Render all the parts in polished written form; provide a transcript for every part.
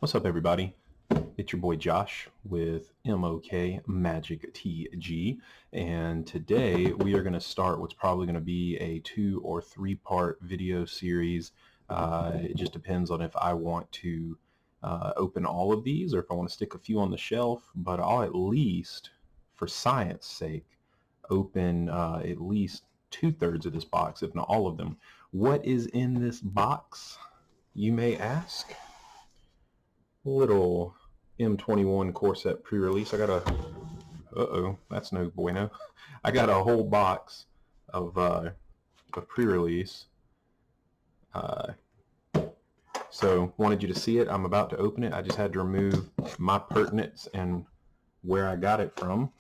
What's up, everybody? It's your boy Josh with MoKMagicTG, and today we are going to start what's probably going to be a 2 or 3 part video series. It just depends on if I want to open all of these or if I want to stick a few on the shelf, but I'll at least, for science sake, open at least 2/3 of this box, if not all of them. What is in this box, you may ask? Little M21 core set pre-release. I got a that's no bueno. I got a whole box of pre-release. So wanted you to see it. I'm about to open it. I just had to remove my pertinence and where I got it from.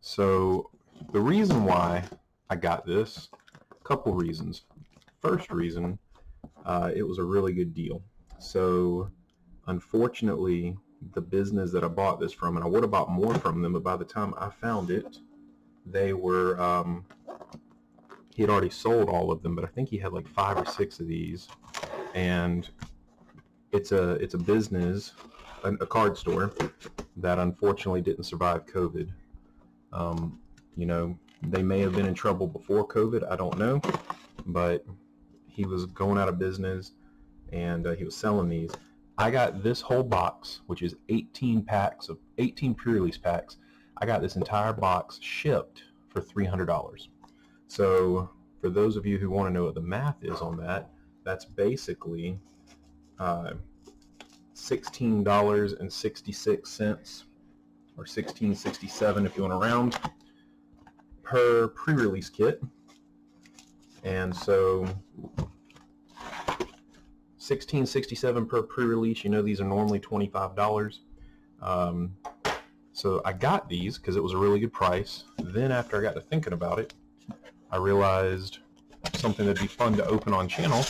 So the reason why I got this, a couple reasons. First reason, it was a really good deal. So unfortunately, the business that I bought this from, and I would have bought more from them, but by the time I found it, they were, he had already sold all of them, but I think he had like 5 or 6 of these. And it's a business, a card store that unfortunately didn't survive COVID. You know, they may have been in trouble before COVID, I don't know, but he was going out of business and he was selling these. I got this whole box, which is 18 packs of 18 pre-release packs. I got this entire box shipped for $300. So for those of you who want to know what the math is on that, that's basically $16.66 or $16.67 if you want to round per pre-release kit. And so $16.67 per pre-release. You know, these are normally $25. So I got these because it was a really good price. Then after I got to thinking about it, I realized something that'd be fun to open on channel.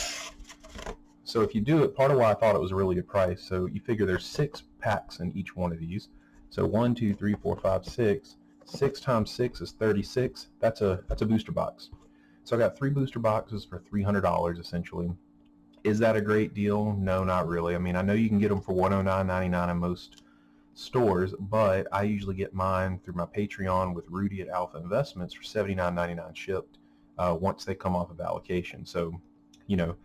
So if you do it, part of why I thought it was a really good price, so you figure there's 6 packs in each one of these. So 1, 2, 3, 4, 5, 6. 6 times 6 is 36. That's a booster box. So I got 3 booster boxes for $300 essentially. Is that a great deal? No, not really. I mean, I know you can get them for $109.99 in most stores, but I usually get mine through my Patreon with Rudy at Alpha Investments for $79.99 shipped once they come off of allocation. So, you know,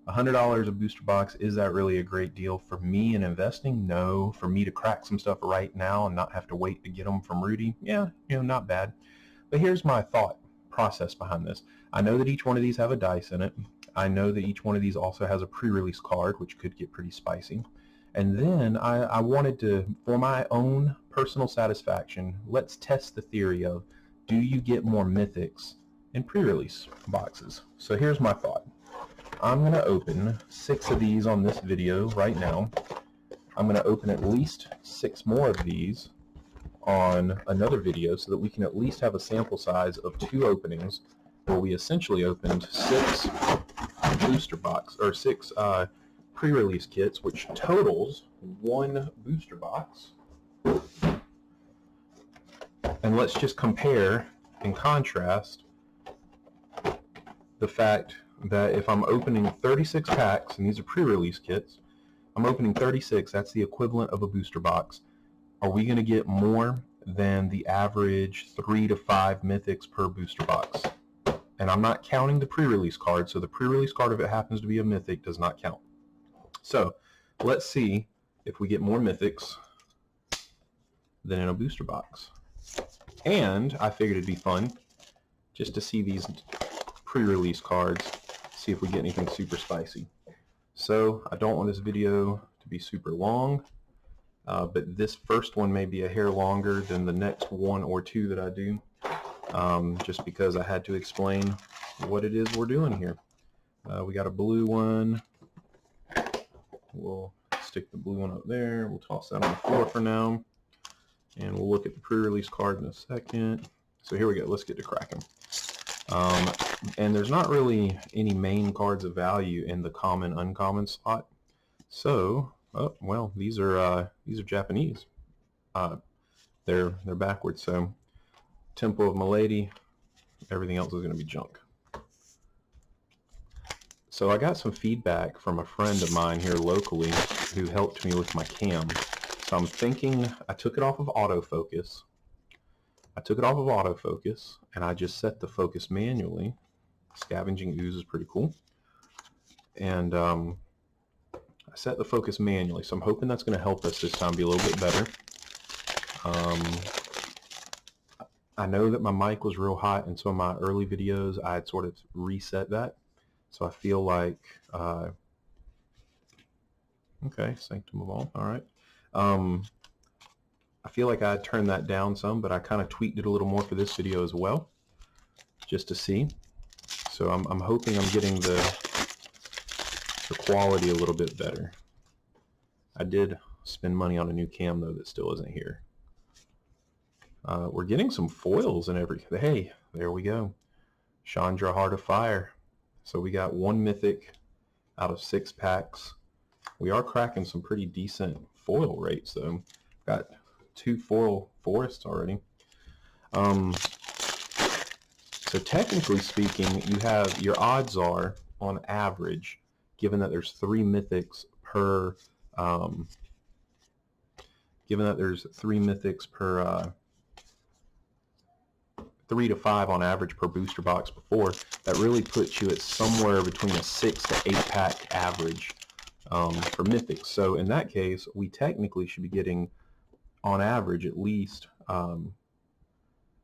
$100 a booster box, is that really a great deal for me in investing? No. For me to crack some stuff right now and not have to wait to get them from Rudy? Yeah, you know, not bad. But here's my thought process behind this. I know that each one of these have a dice in it. I know that each one of these also has a pre-release card, which could get pretty spicy. And then I wanted to, for my own personal satisfaction, let's test the theory of, do you get more mythics in pre-release boxes? So here's my thought. I'm going to open 6 of these on this video right now. I'm going to open at least 6 more of these on another video so that we can at least have a sample size of 2 openings where we essentially opened 6 booster box or 6 pre-release kits, which totals 1 booster box. And let's just compare and contrast the fact that if I'm opening 36 packs, and these are pre-release kits, I'm opening 36, that's the equivalent of a booster box. Are we going to get more than the average 3 to 5 mythics per booster box? And I'm not counting the pre-release card, so the pre-release card, if it happens to be a mythic, does not count. So let's see if we get more mythics than in a booster box. And I figured it'd be fun just to see these pre-release cards, see if we get anything super spicy. So I don't want this video to be super long, but this first one may be a hair longer than the next 1 or 2 that I do. Just because I had to explain what it is we're doing here. We got a blue one. We'll stick the blue one up there. We'll toss that on the floor for now. And we'll look at the pre-release card in a second. So here we go. Let's get to cracking. And there's not really any main cards of value in the common, uncommon slot. So, oh, well, these are Japanese. They're backwards. So Temple of Milady, everything else is going to be junk. So I got some feedback from a friend of mine here locally who helped me with my cam. So I'm thinking I took it off of autofocus. And I just set the focus manually. Scavenging ooze is pretty cool. And I set the focus manually, so I'm hoping that's going to help us this time be a little bit better. I know that my mic was real hot in some of my early videos. I had sort of reset that. So I feel like, okay, Sanctum of All, all right. I feel like I turned that down some, but I kind of tweaked it a little more for this video as well, just to see. So I'm hoping I'm getting the quality a little bit better. I did spend money on a new cam though that still isn't here. We're getting some foils and everything. Hey, there we go. Chandra, Heart of Fire. So we got 1 mythic out of 6 packs. We are cracking some pretty decent foil rates though. Got 2 foil forests already. So technically speaking, you have your odds are on average, given that there's 3 mythics per, 3 to 5 on average per booster box before, that really puts you at somewhere between a 6 to 8 pack average for mythics. So in that case, we technically should be getting on average at least,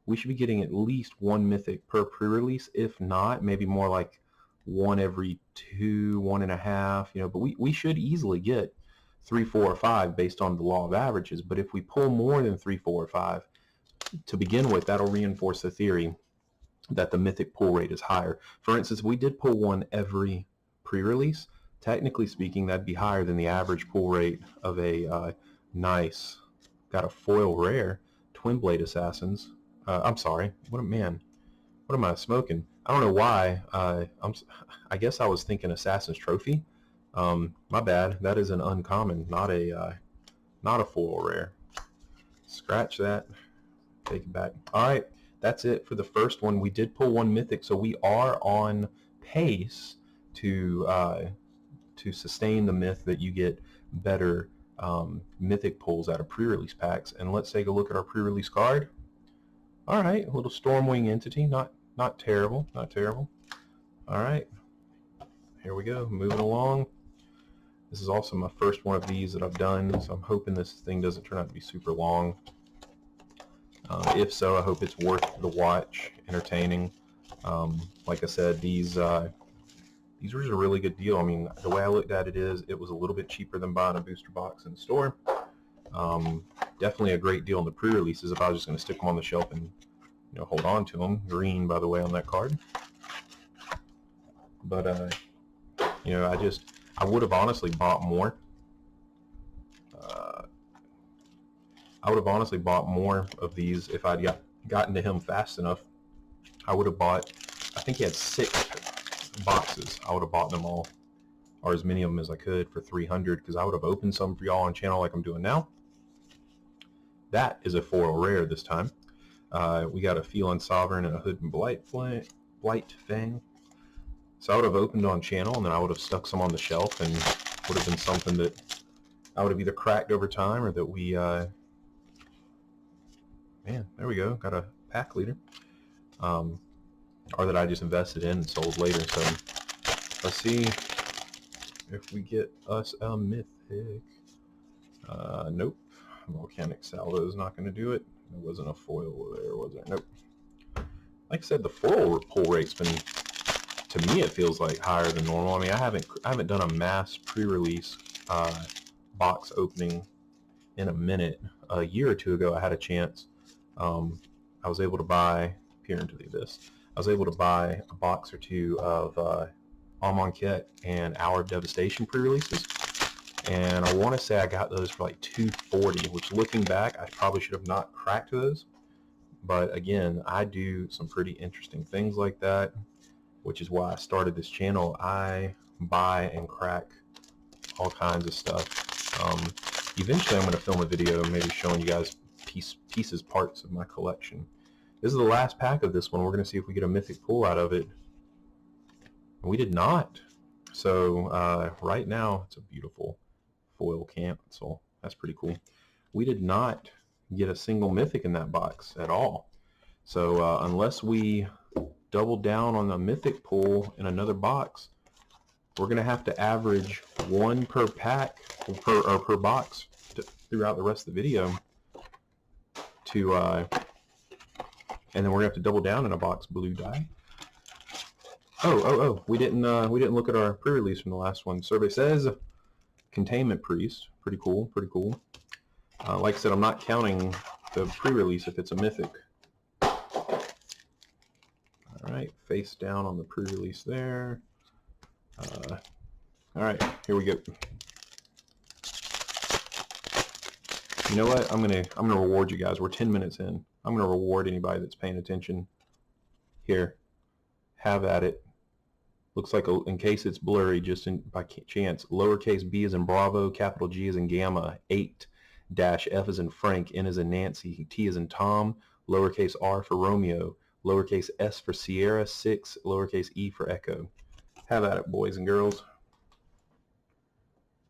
we should be getting at least 1 mythic per pre-release, if not maybe more like 1 every 2, 1.5, you know, but we should easily get 3, 4, or 5 based on the law of averages. But if we pull more than 3, 4, or 5 to begin with, that'll reinforce the theory that the mythic pull rate is higher. For instance, if we did pull 1 every pre-release, technically speaking, that'd be higher than the average pull rate of a nice, got a foil rare, Twin Blade Assassins. I'm sorry, what am I smoking? I don't know why. I guess I was thinking Assassin's Trophy. My bad. That is an uncommon, not a foil rare. Scratch that. Take it back. All right, that's it for the first one. We did pull 1 mythic, so we are on pace to sustain the myth that you get better mythic pulls out of pre-release packs. And let's take a look at our pre-release card. All right, a little Stormwing Entity, not terrible, not terrible. All right, here we go, moving along. This is also my first one of these that I've done, so I'm hoping this thing doesn't turn out to be super long. If so, I hope it's worth the watch, entertaining. Like I said, these were a really good deal. I mean, the way I looked at it is, it was a little bit cheaper than buying a booster box in the store. Definitely a great deal in the pre-releases if I was just going to stick them on the shelf and, you know, hold on to them. Green, by the way, on that card. But you know, I would have honestly bought more. I would have honestly bought more of these if I'd gotten to him fast enough. I would have bought, I think he had 6 boxes. I would have bought them all, or as many of them as I could, for 300, because I would have opened some for y'all on channel like I'm doing now. That is a foil rare this time. We got a Feline Sovereign and a Hood and Blight Fang. So I would have opened on channel, and then I would have stuck some on the shelf, and would have been something that I would have either cracked over time, or that we, man, there we go, got a pack leader, or that I just invested in and sold later. So let's see if we get us a mythic. Nope. Volcanic Salvo is not going to do it. There wasn't a foil there, was there? Nope. Like I said, the foil pull rate's been, to me, it feels like higher than normal. I mean, I haven't done a mass pre-release box opening in a minute. A year or 2 ago, I had a chance. I was able to buy Peer into the Abyss. I was able to buy a box or 2 of Amonkhet and Hour of Devastation pre-releases. And I want to say I got those for like $240, which, looking back, I probably should have not cracked those. But again, I do some pretty interesting things like that, which is why I started this channel. I buy and crack all kinds of stuff. Eventually I'm going to film a video maybe showing you guys pieces, parts of my collection. This is the last pack of this one. We're going to see if we get a mythic pull out of it. We did not. So right now, it's a beautiful foil cancel. That's pretty cool. We did not get a single mythic in that box at all. So unless we double down on the mythic pool in another box, we're going to have to average one per pack, per box throughout the rest of the video. And then we're going to have to double down in a box blue die. Oh, we didn't look at our pre-release from the last one. Survey says Containment Priest. Pretty cool, pretty cool. Like I said, I'm not counting the pre-release if it's a mythic. All right, face down on the pre-release there. All right, here we go. You know what? I'm gonna reward you guys. We're 10 minutes in. I'm gonna reward anybody that's paying attention. Here, have at it. Looks like, in case it's blurry, just by chance, lowercase b is in Bravo, capital G is in Gamma, 8 dash F is in Frank, N is in Nancy, T is in Tom, lowercase r for Romeo, lowercase s for Sierra, 6, lowercase e for Echo. Have at it, boys and girls.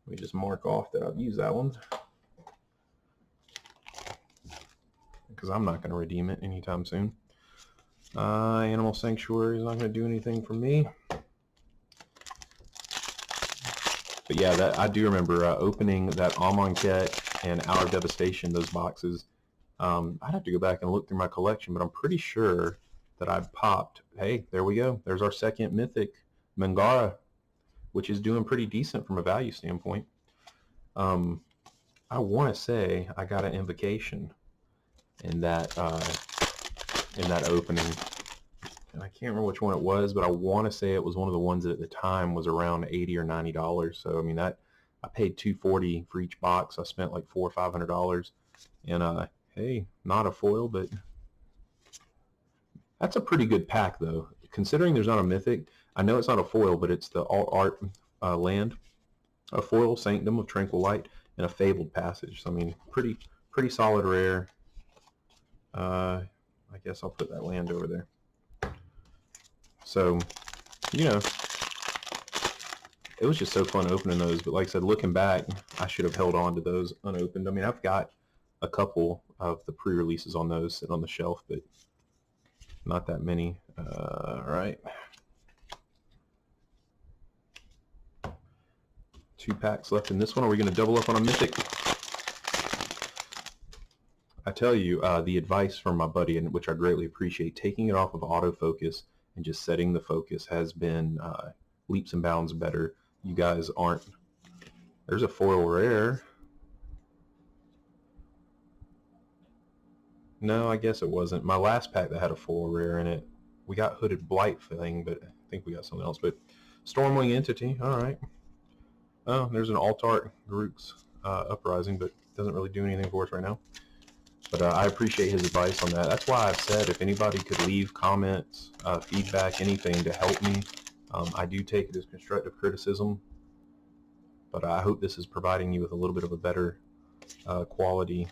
Let me just mark off that I've used that one, because I'm not going to redeem it anytime soon. Animal Sanctuary is not going to do anything for me. But yeah, I do remember opening that Amonkhet and Hour of Devastation, those boxes. I'd have to go back and look through my collection, but I'm pretty sure that I popped. Hey, there we go. There's our second mythic, Mangara, which is doing pretty decent from a value standpoint. I want to say I got an invocation in that opening. And I can't remember which one it was, but I want to say it was one of the ones that at the time was around $80 or $90. So I mean, I paid $240 for each box. I spent like $400 or $500, and hey, not a foil, but that's a pretty good pack though. Considering there's not a mythic, I know it's not a foil, but it's the Alt Art land, a foil, Sanctum of Tranquil Light, and a Fabled Passage. So I mean, pretty solid rare. I guess I'll put that land over there. So, you know, it was just so fun opening those. But like I said, looking back, I should have held on to those unopened. I mean, I've got a couple of the pre-releases on those sitting on the shelf, but not that many. All right. 2 packs left in this one. Are we going to double up on a mythic? I tell you, the advice from my buddy, and which I greatly appreciate, taking it off of autofocus and just setting the focus has been leaps and bounds better. You guys aren't... There's a foil rare. No, I guess it wasn't. My last pack that had a foil rare in it, we got Hooded Blight thing, but I think we got something else. But Stormwing Entity, all right. Oh, there's an Alt Art Grook's Uprising, but doesn't really do anything for us right now. But I appreciate his advice on that. That's why I've said if anybody could leave comments, feedback, anything to help me, I do take it as constructive criticism. But I hope this is providing you with a little bit of a better quality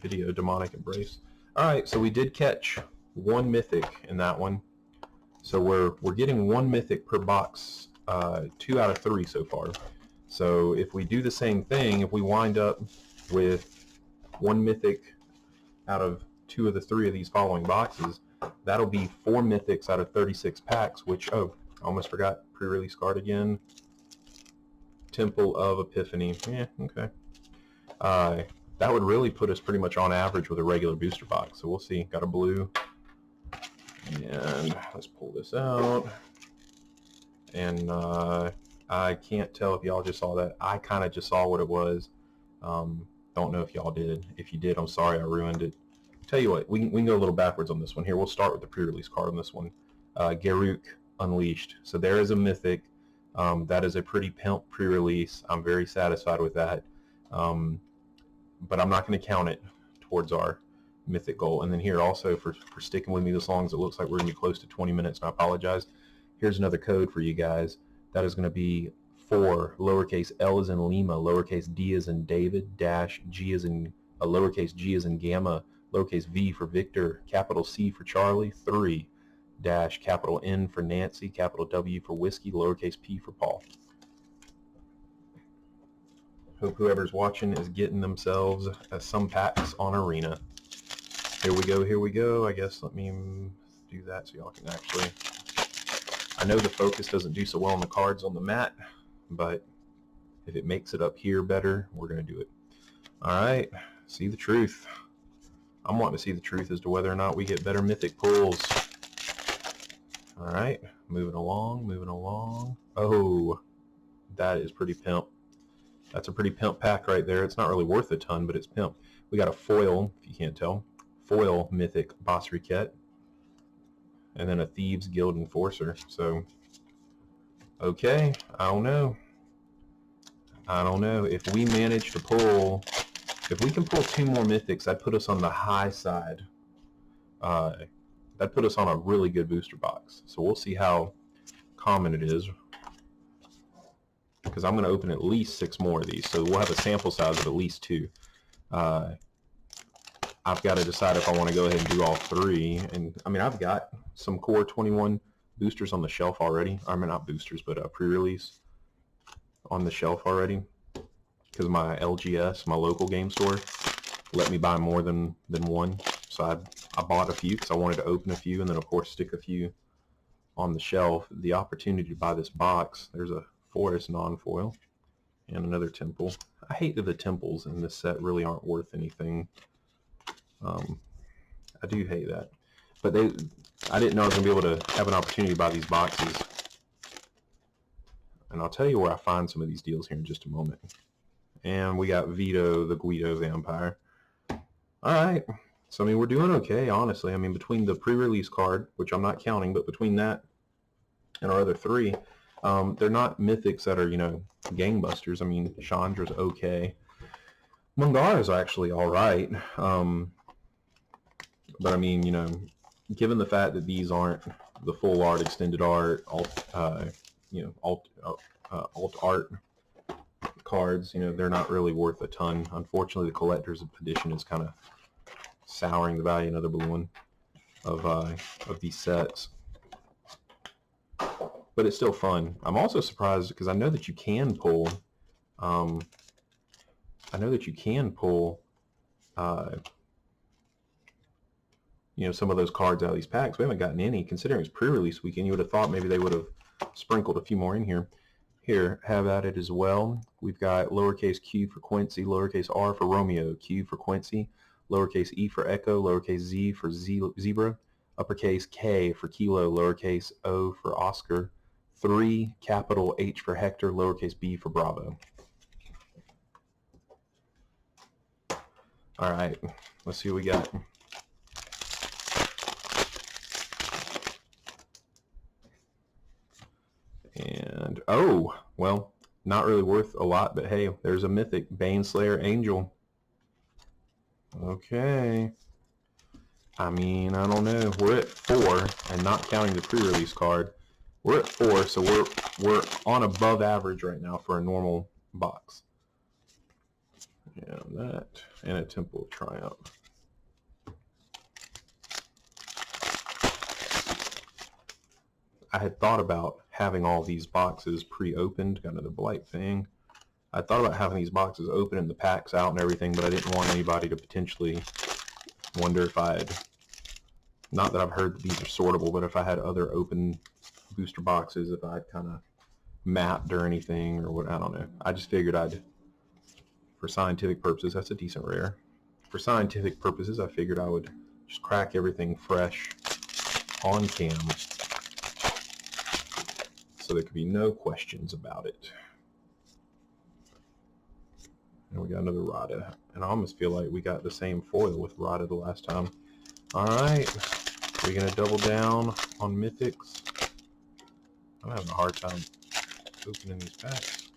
video. Demonic Embrace. All right, so we did catch 1 mythic in that one. So we're getting 1 mythic per box, 2 out of 3 so far. So if we do the same thing, if we wind up with 1 mythic out of 2 of the 3 of these following boxes, that'll be 4 mythics out of 36 packs, which, oh, I almost forgot, pre-release card again. Temple of Epiphany. Yeah, okay. That would really put us pretty much on average with a regular booster box. So we'll see. Got a blue. And let's pull this out. And I can't tell if y'all just saw that. I kind of just saw what it was. Don't know if y'all did. If you did, I'm sorry I ruined it. Tell you what, we can go a little backwards on this one here. We'll start with the pre-release card on this one. Garruk Unleashed. So there is a mythic. That is a pretty pimp pre-release. I'm very satisfied with that. But I'm not going to count it towards our mythic goal. And then here also, for sticking with me this long, as it looks like we're going to be close to 20 minutes, and I apologize. Here's another code for you guys. That is going to be 4, lowercase l is in Lima, lowercase d is in David, dash g is in, lowercase g is in Gamma, lowercase v for Victor, capital C for Charlie, 3, dash capital N for Nancy, capital W for Whiskey, lowercase p for Paul. Hope whoever's watching is getting themselves some packs on Arena. Here we go, here we go. I guess let me do that so y'all can actually... I know the focus doesn't do so well on the cards on the mat, but if it makes it up here better, we're going to do it. Alright, see the truth. I'm wanting to see the truth as to whether or not we get better Mythic pulls. Alright, moving along, moving along. Oh, that is pretty pimp. That's a pretty pimp pack right there. It's not really worth a ton, but it's pimp. We got a foil, if you can't tell. Foil Mythic Boss Riquette. And then a Thieves Guild Enforcer. So, okay, I don't know. I don't know. If we manage to pull... If we can pull 2 more Mythics, that'd put us on the high side. That'd put us on a really good booster box. So we'll see how common it is. Because I'm going to open at least 6 more of these. So we'll have a sample size of at least 2. I've got to decide if I want to go ahead and do all 3. And I mean, I've got some Core 21 boosters on the shelf already. I mean, not boosters, but pre-release on the shelf already. Because my LGS, my local game store, let me buy more than one. So I bought a few because I wanted to open a few and then of course stick a few on the shelf. The opportunity to buy this box, there's a Forest non-foil and another temple. I hate that the temples in this set really aren't worth anything. I do hate that. But I didn't know I was going to be able to have an opportunity to buy these boxes. And I'll tell you where I find some of these deals here in just a moment. And we got Vito, the Guido Vampire. Alright, so I mean, we're doing okay, honestly. I mean, between the pre-release card, which I'm not counting, but between that and our other 3, they're not Mythics that are, you know, gangbusters. I mean, Chandra's okay. Mungara's actually alright. But I mean, you know, given the fact that these aren't the full art, extended art, alt art cards, you know, they're not really worth a ton. Unfortunately, the collector's edition is kind of souring the value, another blue one, of these sets. But it's still fun. I'm also surprised because I know that you can pull, you know, some of those cards out of these packs. We haven't gotten any. Considering it's pre-release weekend, you would have thought maybe they would have sprinkled a few more in here. Here, have at it as well. We've got lowercase q for Quincy, lowercase r for Romeo, q for Quincy, lowercase e for Echo, lowercase z for Zebra, uppercase k for Kilo, lowercase o for Oscar, 3 capital H for Hector, lowercase b for Bravo. All right, let's see what we got. And, oh, well, not really worth a lot, but hey, there's a Mythic, Baneslayer Angel. Okay. I mean, I don't know. We're at 4, and not counting the pre-release card. We're at 4, so we're on above average right now for a normal box. Yeah, that, and a Temple of Triumph. I had thought about having all these boxes pre-opened, got another blight thing. I thought about having these boxes open and the packs out and everything, but I didn't want anybody to potentially wonder if I had, not that I've heard that these are sortable, but if I had other open booster boxes, if I had kind of mapped or anything or what, I don't know. I just figured for scientific purposes, that's a decent rare. For scientific purposes, I figured I would just crack everything fresh on cam, so there could be no questions about it. And we got another Rada, and I almost feel like we got the same foil with Rada the last time. Alright, we're going to double down on Mythics. I'm having a hard time opening these packs.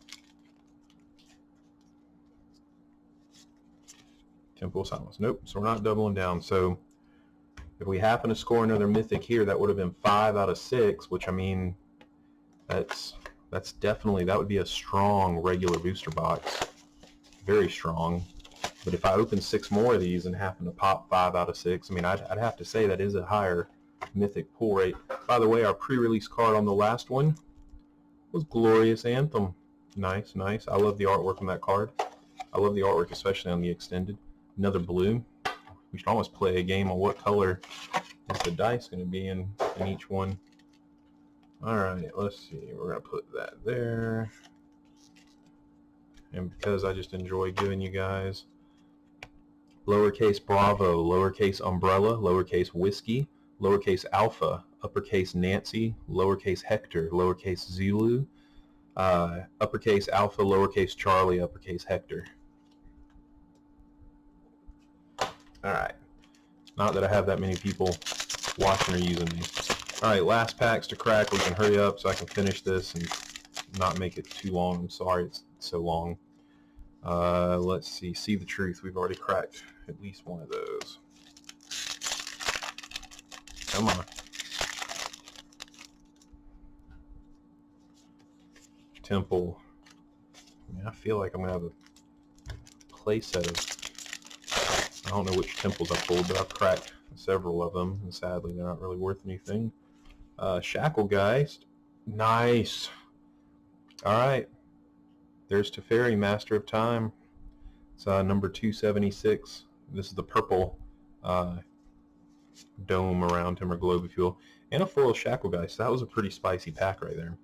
Temple of Silence. Nope, so we're not doubling down. So if we happen to score another Mythic here, that would have been 5 out of 6, which, I mean, that's definitely, that would be a strong regular booster box. Very strong. But if I open 6 more of these and happen to pop 5 out of 6, I mean, I'd have to say that is a higher Mythic pull rate. By the way, our pre-release card on the last one was Glorious Anthem. Nice, nice. I love the artwork on that card. I love the artwork, especially on the extended. Another blue. We should almost play a game on what color is the dice going to be in each one. Alright, let's see. We're going to put that there. And because I just enjoy giving you guys lowercase Bravo, lowercase Umbrella, lowercase Whiskey, lowercase Alpha, uppercase Nancy, lowercase Hector, lowercase Zulu, uppercase Alpha, lowercase Charlie, uppercase Hector. Alright. Not that I have that many people watching or using these. Alright, last packs to crack. We can hurry up so I can finish this and not make it too long. I'm sorry it's so long. Let's see. See the Truth. We've already cracked at least one of those. Come on. Temple. I mean, I feel like I'm going to have a play set of... I don't know which temples I pulled, but I've cracked several of them, and sadly they're not really worth anything. Shackle Geist. Nice. Alright. There's Teferi, Master of Time. It's number 276. This is the purple dome around him, or globe, if you will. And a foil Shackle Geist. That was a pretty spicy pack right there.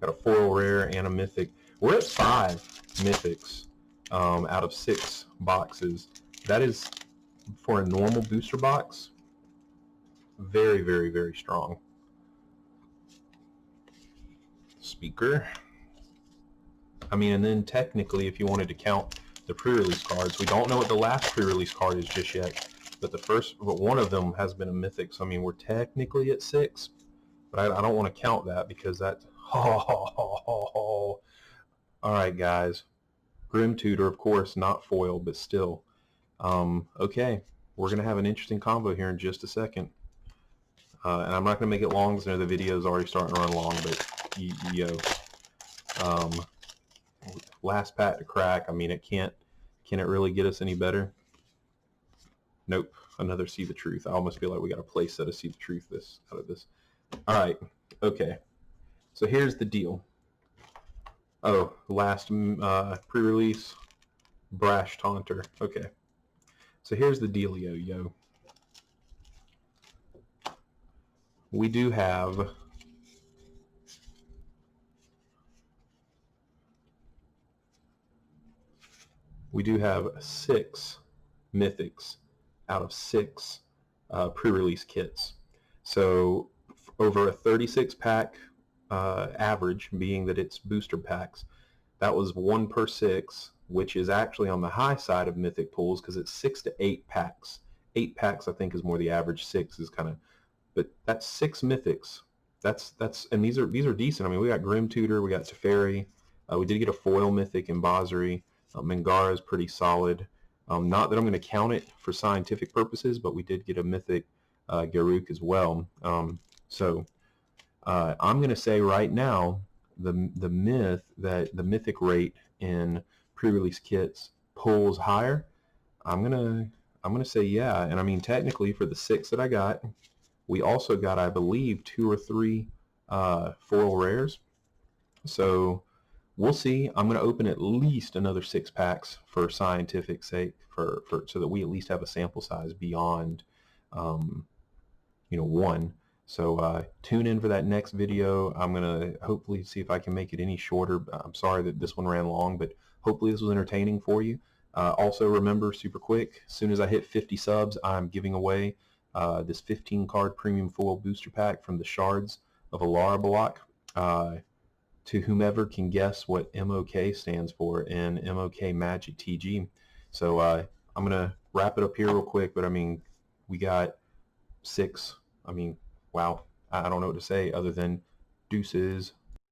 Got a foil rare and a mythic. We're at 5 mythics out of 6 boxes. That is, for a normal booster box, very, very, very strong. Speaker. I mean, and then technically, if you wanted to count the pre-release cards, we don't know what the last pre-release card is just yet, but one of them has been a mythic, so I mean, we're technically at 6, but I don't want to count that because that's... Alright, guys. Grim Tutor, of course, not foil, but still. Okay, we're going to have an interesting combo here in just a second. And I'm not going to make it long because I know the video is already starting to run long, but last pack to crack. I mean, can it really get us any better? Nope. Another See the Truth. I almost feel like we got a play set of See the Truth out of this. Alright, okay. So here's the deal. Oh, last pre-release, Brash Taunter. Okay. So here's the dealio, yo. We do have have 6 mythics out of 6 pre-release kits. So over a 36 pack average, being that it's booster packs, that was 1 per 6, which is actually on the high side of mythic pools because it's 6 to 8 packs. 8 packs I think is more the average. 6 is kind of, but that's 6 mythics. That's and these are decent. I mean, we got Grim Tutor, we got Teferi, we did get a foil mythic in Basri. Mangara is pretty solid. Not that I'm going to count it for scientific purposes, but we did get a mythic Garruk as well. So I'm going to say right now the mythic rate in pre-release kits pulls higher. I'm gonna say yeah. And I mean, technically for the 6 that I got, we also got, I believe, 2 or 3 foil rares. So we'll see. I'm going to open at least another 6 packs for scientific sake, so that we at least have a sample size beyond, 1. So tune in for that next video. I'm going to hopefully see if I can make it any shorter. I'm sorry that this one ran long, but hopefully this was entertaining for you. Also remember, super quick, as soon as I hit 50 subs, I'm giving away this 15-card premium foil booster pack from the Shards of Alara block to whomever can guess what MoK stands for in MoKMagicTG. So I'm going to wrap it up here real quick, but I mean, we got 6. I mean, wow, I don't know what to say other than deuces.